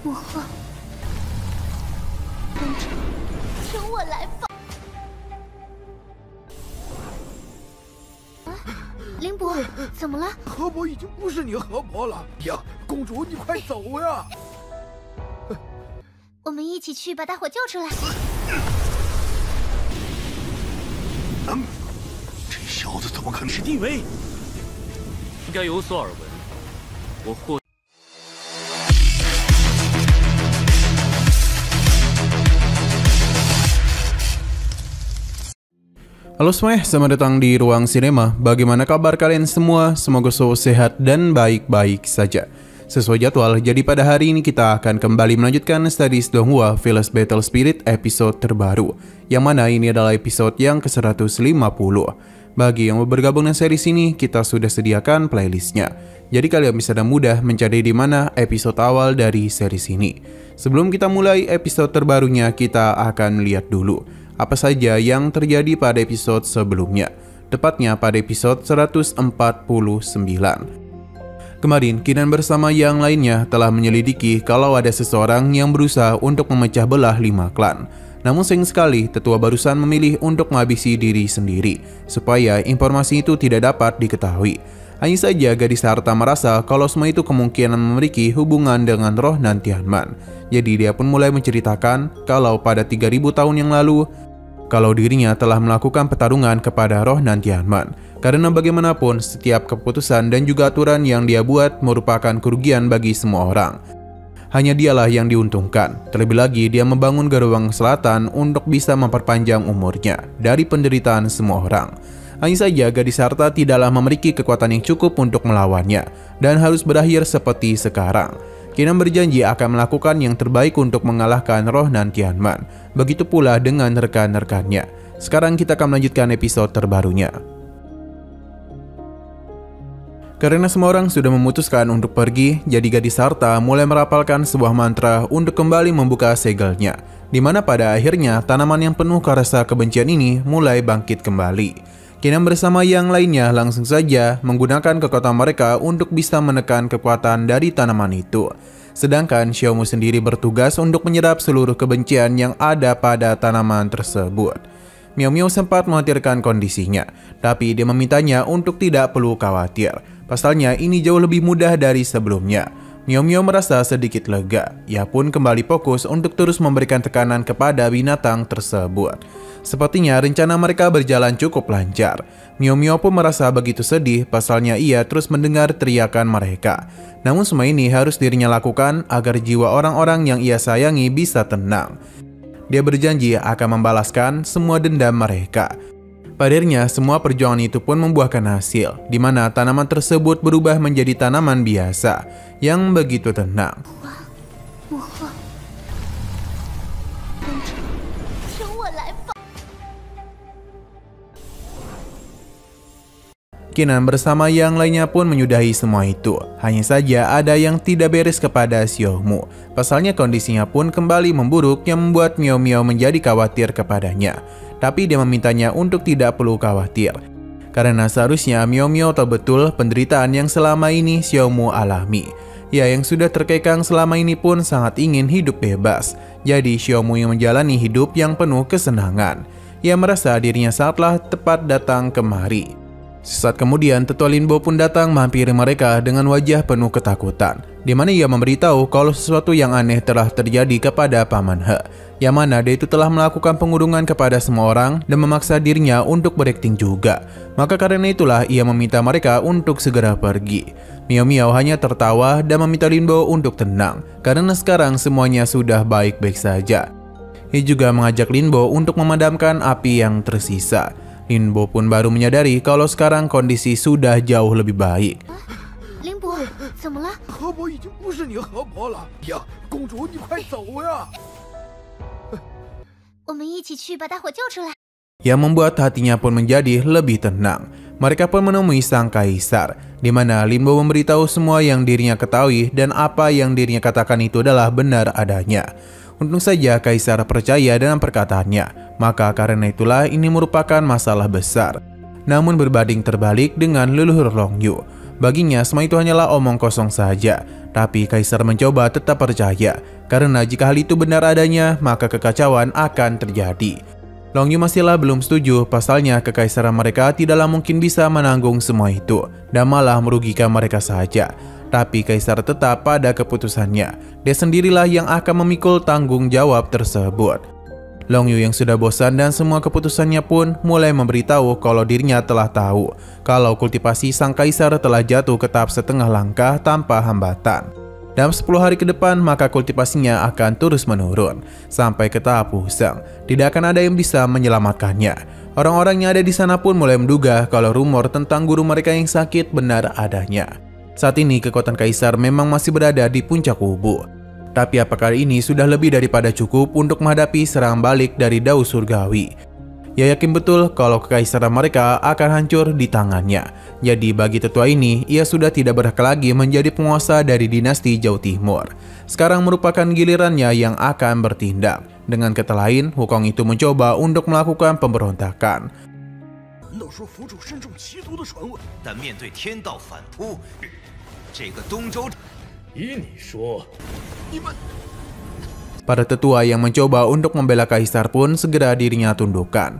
我公主，由我来吧。林伯，怎么了？河伯已经不是你河伯了呀！公主，你快走呀！我们一起去把大伙救出来。这小子怎么可能是地位？应该有所耳闻。我或。Halo semuanya, selamat datang di Ruang Sinema. Bagaimana kabar kalian semua? Semoga selalu sehat dan baik-baik saja. Sesuai jadwal, jadi pada hari ini kita akan kembali melanjutkan Studies Donghua Village Battle Spirit episode terbaru, yang mana ini adalah episode yang ke-150. Bagi yang mau bergabung dengan series ini, kita sudah sediakan playlistnya. Jadi kalian bisa dengan mudah mencari di mana episode awal dari series ini. Sebelum kita mulai episode terbarunya, kita akan melihat dulu apa saja yang terjadi pada episode sebelumnya, tepatnya pada episode 149. Kemarin, Kinan bersama yang lainnya telah menyelidiki kalau ada seseorang yang berusaha untuk memecah belah 5 klan. Namun sayang sekali, tetua barusan memilih untuk menghabisi diri sendiri, supaya informasi itu tidak dapat diketahui. Hanya saja gadis Harta merasa kalau semua itu kemungkinan memiliki hubungan dengan roh Nantianman. Jadi dia pun mulai menceritakan kalau pada 3000 tahun yang lalu, kalau dirinya telah melakukan pertarungan kepada roh Nantianman. Karena bagaimanapun, setiap keputusan dan juga aturan yang dia buat merupakan kerugian bagi semua orang. Hanya dialah yang diuntungkan. Terlebih lagi, dia membangun gerbang selatan untuk bisa memperpanjang umurnya dari penderitaan semua orang. Hanya saja gadis Harta tidaklah memiliki kekuatan yang cukup untuk melawannya, dan harus berakhir seperti sekarang. Kinan berjanji akan melakukan yang terbaik untuk mengalahkan roh Nantianman. Begitu pula dengan rekan-rekannya. Sekarang kita akan melanjutkan episode terbarunya. Karena semua orang sudah memutuskan untuk pergi, jadi gadis Harta mulai merapalkan sebuah mantra untuk kembali membuka segelnya, di mana pada akhirnya tanaman yang penuh rasa kebencian ini mulai bangkit kembali. Kinan bersama yang lainnya langsung saja menggunakan kekuatan mereka untuk bisa menekan kekuatan dari tanaman itu. Sedangkan Xiaomu sendiri bertugas untuk menyerap seluruh kebencian yang ada pada tanaman tersebut. Miao Miao sempat mengkhawatirkan kondisinya, tapi dia memintanya untuk tidak perlu khawatir. Pasalnya ini jauh lebih mudah dari sebelumnya. Miao Miao merasa sedikit lega. Ia pun kembali fokus untuk terus memberikan tekanan kepada binatang tersebut. Sepertinya rencana mereka berjalan cukup lancar. Miao Miao pun merasa begitu sedih, pasalnya ia terus mendengar teriakan mereka. Namun semua ini harus dirinya lakukan agar jiwa orang-orang yang ia sayangi bisa tenang. Dia berjanji akan membalaskan semua dendam mereka. Pada akhirnya, semua perjuangan itu pun membuahkan hasil, di mana tanaman tersebut berubah menjadi tanaman biasa yang begitu tenang. Kinan bersama yang lainnya pun menyudahi semua itu. Hanya saja ada yang tidak beres kepada Xiaomu. Pasalnya kondisinya pun kembali memburuk yang membuat Miao Miao menjadi khawatir kepadanya. Tapi dia memintanya untuk tidak perlu khawatir. Karena seharusnya Miao Miao tahu betul penderitaan yang selama ini Xiaomu alami. Ya, yang sudah terkekang selama ini pun sangat ingin hidup bebas. Jadi Xiaomu yang menjalani hidup yang penuh kesenangan. Ia merasa dirinya sangatlah tepat datang kemari. Sesaat kemudian, Tetua Linbo pun datang menghampiri mereka dengan wajah penuh ketakutan, di mana ia memberitahu kalau sesuatu yang aneh telah terjadi kepada Paman He, yang mana dia itu telah melakukan pengurungan kepada semua orang dan memaksa dirinya untuk berakting juga. Maka karena itulah ia meminta mereka untuk segera pergi. Miao Miao hanya tertawa dan meminta Linbo untuk tenang, karena sekarang semuanya sudah baik-baik saja. Ia juga mengajak Linbo untuk memadamkan api yang tersisa. Linbo pun baru menyadari kalau sekarang kondisi sudah jauh lebih baik. Linbo, 怎么了？河伯已经不是你河伯了呀！公主，你快走呀！我们一起去把大伙救出来。 Yang membuat hatinya pun menjadi lebih tenang. Mereka pun menemui sang kaisar, di mana Linbo memberitahu semua yang dirinya ketahui dan apa yang dirinya katakan itu adalah benar adanya. Untung saja kaisar percaya dengan perkataannya, maka karena itulah ini merupakan masalah besar. Namun berbanding terbalik dengan leluhur Long Yu, Baginya semua itu hanyalah omong kosong saja. Tapi Kaisar mencoba tetap percaya, karena jika hal itu benar adanya, maka kekacauan akan terjadi. Long Yu masihlah belum setuju, pasalnya kekaisaran mereka tidaklah mungkin bisa menanggung semua itu, dan malah merugikan mereka saja. Tapi Kaisar tetap pada keputusannya. Dia sendirilah yang akan memikul tanggung jawab tersebut. Long Yu yang sudah bosan dan semua keputusannya pun mulai memberitahu kalau dirinya telah tahu kalau kultivasi sang Kaisar telah jatuh ke tahap setengah langkah tanpa hambatan. Dalam 10 hari ke depan, maka kultivasinya akan terus menurun sampai ke tahap usang. Tidak akan ada yang bisa menyelamatkannya. Orang-orang yang ada di sana pun mulai menduga kalau rumor tentang guru mereka yang sakit benar adanya. Saat ini kekuatan Kaisar memang masih berada di puncak kubu. Tapi apakah ini sudah lebih daripada cukup untuk menghadapi serangan balik dari Dao Surgawi? Ia yakin betul kalau kekaisaran mereka akan hancur di tangannya. Jadi bagi tetua ini, ia sudah tidak berhak lagi menjadi penguasa dari dinasti Zhou Timur. Sekarang merupakan gilirannya yang akan bertindak. Dengan kata lain, Wukong itu mencoba untuk melakukan pemberontakan. Para tetua yang mencoba untuk membela Kaisar pun segera dirinya tundukkan.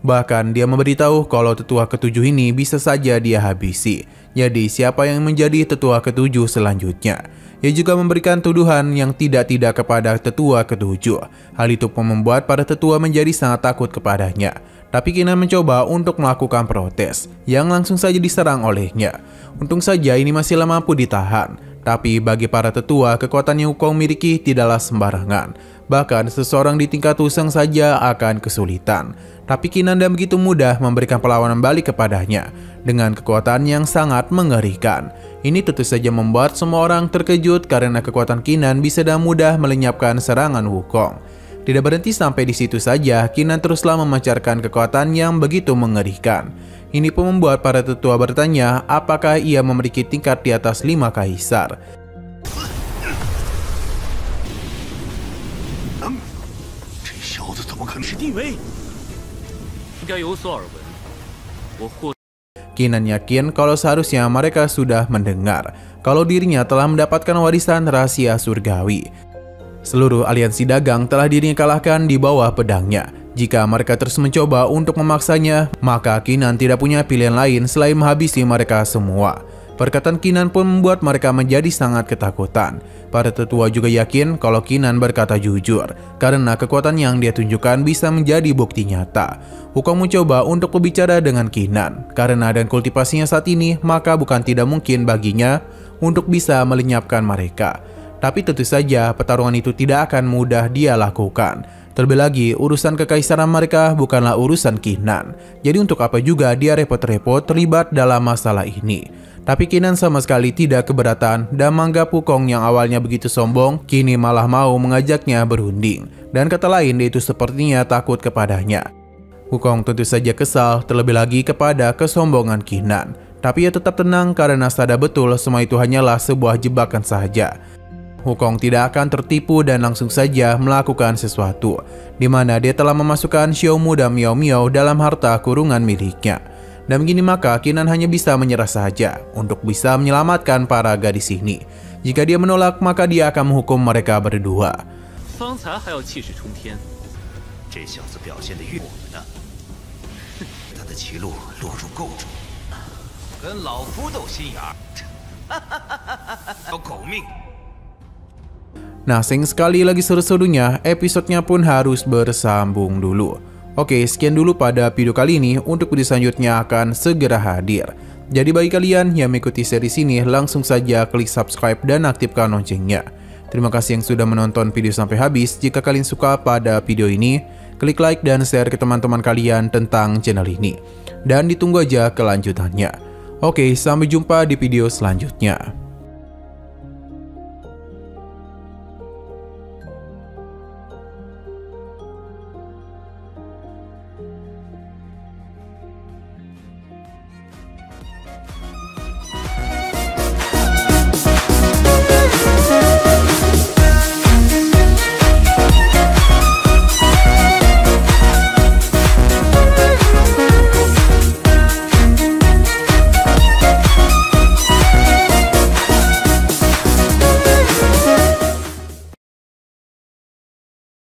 Bahkan dia memberitahu kalau tetua ketujuh ini bisa saja dia habisi. Jadi siapa yang menjadi tetua ketujuh selanjutnya? Ia juga memberikan tuduhan yang tidak-tidak kepada tetua ketujuh. Hal itu pun membuat para tetua menjadi sangat takut kepadanya. Tapi Qinan mencoba untuk melakukan protes, yang langsung saja diserang olehnya. Untung saja ini masih mampu ditahan. Tapi bagi para tetua, kekuatan yang Wukong miliki tidaklah sembarangan. Bahkan seseorang di tingkat usang saja akan kesulitan. Tapi Qinan tidak begitu mudah memberikan perlawanan balik kepadanya dengan kekuatan yang sangat mengerikan. Ini tentu saja membuat semua orang terkejut karena kekuatan Qinan bisa dengan mudah melenyapkan serangan Wukong. Tidak berhenti sampai di situ saja, Qinan teruslah memancarkan kekuatan yang begitu mengerikan. Ini pun membuat para tetua bertanya apakah ia memiliki tingkat di atas 5 kaisar. Qinan yakin kalau seharusnya mereka sudah mendengar kalau dirinya telah mendapatkan warisan rahasia surgawi. Seluruh aliansi dagang telah dirinya kalahkan di bawah pedangnya. Jika mereka terus mencoba untuk memaksanya, maka Qinan tidak punya pilihan lain selain menghabisi mereka semua. Perkataan Qinan pun membuat mereka menjadi sangat ketakutan. Para tetua juga yakin kalau Qinan berkata jujur, karena kekuatan yang dia tunjukkan bisa menjadi bukti nyata. Wukong mencoba untuk berbicara dengan Qinan, karena dengan kultivasinya saat ini, maka bukan tidak mungkin baginya untuk bisa melenyapkan mereka. Tapi tentu saja pertarungan itu tidak akan mudah dia lakukan. Terlebih lagi, urusan kekaisaran mereka bukanlah urusan Qinan. Jadi untuk apa juga dia repot-repot terlibat dalam masalah ini. Tapi Qinan sama sekali tidak keberatan dan menganggap Wukong yang awalnya begitu sombong, kini malah mau mengajaknya berunding. Dan kata lain, dia itu sepertinya takut kepadanya. Wukong tentu saja kesal, terlebih lagi kepada kesombongan Qinan. Tapi ia tetap tenang karena sadar betul semua itu hanyalah sebuah jebakan saja. Wukong tidak akan tertipu dan langsung saja melakukan sesuatu, di mana dia telah memasukkan Xiaomu dan Miao Miao dalam harta kurungan miliknya. Dan begini maka Qinan hanya bisa menyerah saja untuk bisa menyelamatkan para gadis ini. Jika dia menolak, maka dia akan menghukum mereka berdua. Nah, sayang sekali lagi seru-serunya, episodenya pun harus bersambung dulu. Oke, sekian dulu pada video kali ini. Untuk video selanjutnya akan segera hadir. Jadi bagi kalian yang mengikuti series ini, langsung saja klik subscribe dan aktifkan loncengnya. Terima kasih yang sudah menonton video sampai habis. Jika kalian suka pada video ini, klik like dan share ke teman-teman kalian tentang channel ini. Dan ditunggu aja kelanjutannya. Oke, sampai jumpa di video selanjutnya.